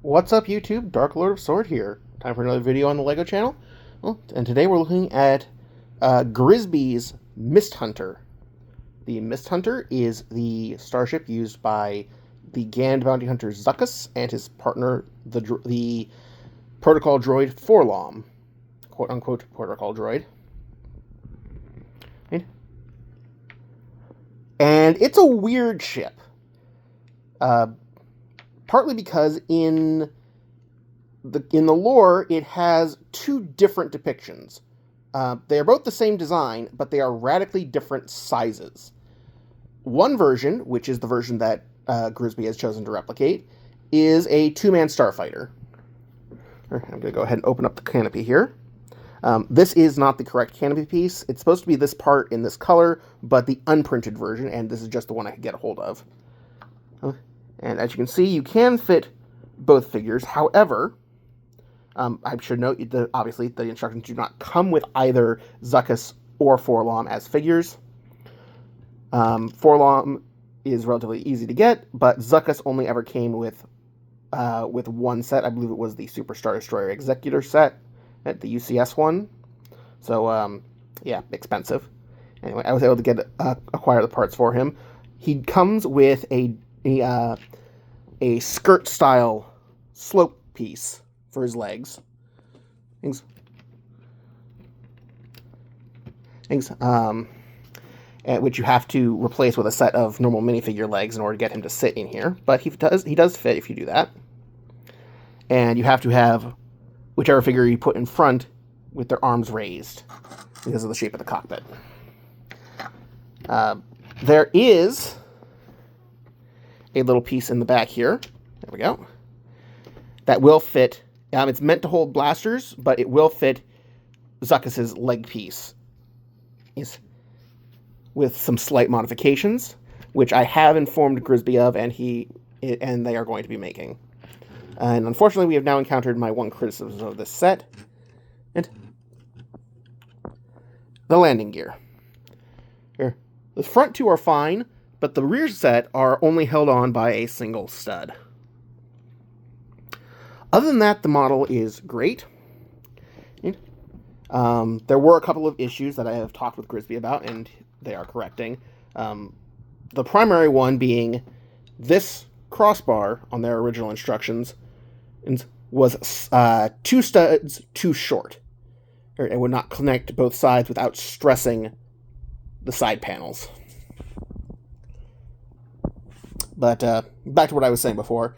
What's up, YouTube? Dark Lord of Sword here. Time for another video on the LEGO channel. And today we're looking at Grisbee's Mist Hunter. The Mist Hunter is the starship used by the Gand bounty hunter Zuckuss and his partner, the protocol droid Forlom. Quote-unquote protocol droid. Right? And it's a weird ship. Partly because in the lore, it has two different depictions. They are both the same design, but they are radically different sizes. One version, which is the version that Grisbee has chosen to replicate, is a two-man starfighter. I'm going to go ahead and open up the canopy here. This is not the correct canopy piece. It's supposed to be this part in this color, but the unprinted version, and this is just the one I could get a hold of. And as you can see, you can fit both figures. However, I should note that obviously the instructions do not come with either Zuckuss or Forlom as figures. Forlom is relatively easy to get, but Zuckuss only ever came with one set. I believe it was the Super Star Destroyer Executor set, at the UCS one. So, yeah, expensive. Anyway, I was able to acquire the parts for him. He comes with a skirt-style slope piece for his legs. Which you have to replace with a set of normal minifigure legs in order to get him to sit in here. But he does fit if you do that. And you have to have whichever figure you put in front with their arms raised because of the shape of the cockpit. There is a little piece in the back here. There we go. That will fit. It's meant to hold blasters, but it will fit Zuckuss's leg piece. With some slight modifications, which I have informed Grisbee of, and they are going to be making. And unfortunately, we have now encountered my one criticism of this set, and the landing gear. Here, the front two are fine, but the rear set are only held on by a single stud. Other than that, the model is great. There were a couple of issues that I have talked with Grisbee about, and they are correcting. The primary one being this crossbar on their original instructions was 2 studs too short. It would not connect both sides without stressing the side panels. But back to what I was saying before.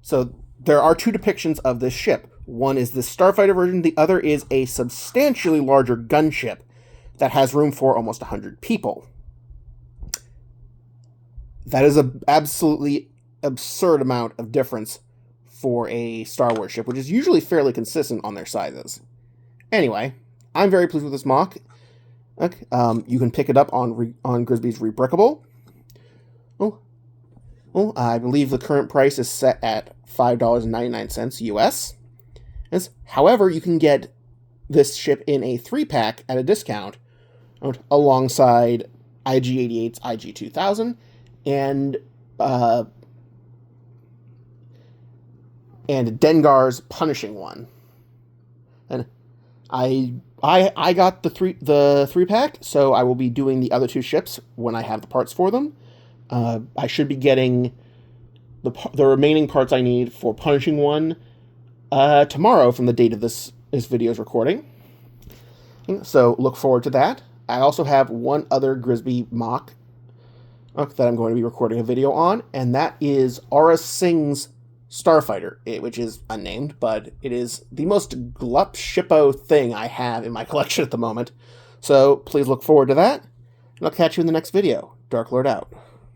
So there are two depictions of this ship. One is the starfighter version. The other is a substantially larger gunship that has room for almost 100 people. That is an absolutely absurd amount of difference for a Star Wars ship, which is usually fairly consistent on their sizes. Anyway, I'm very pleased with this MOC. Okay, you can pick it up on Grisbee's Rebrickable. I believe the current price is set at $5.99 US. However, you can get this ship in a 3-pack at a discount alongside IG-88's IG-2000 and Dengar's Punishing One. And I got the 3-pack, so I will be doing the other two ships when I have the parts for them. I should be getting the remaining parts I need for Punishing One tomorrow from the date of this video's recording. So look forward to that. I also have one other Grisbee MOC that I'm going to be recording a video on, and that is Aura Singh's Starfighter, which is unnamed, but it is the most glup shippo thing I have in my collection at the moment. So please look forward to that, and I'll catch you in the next video. Dark Lord out.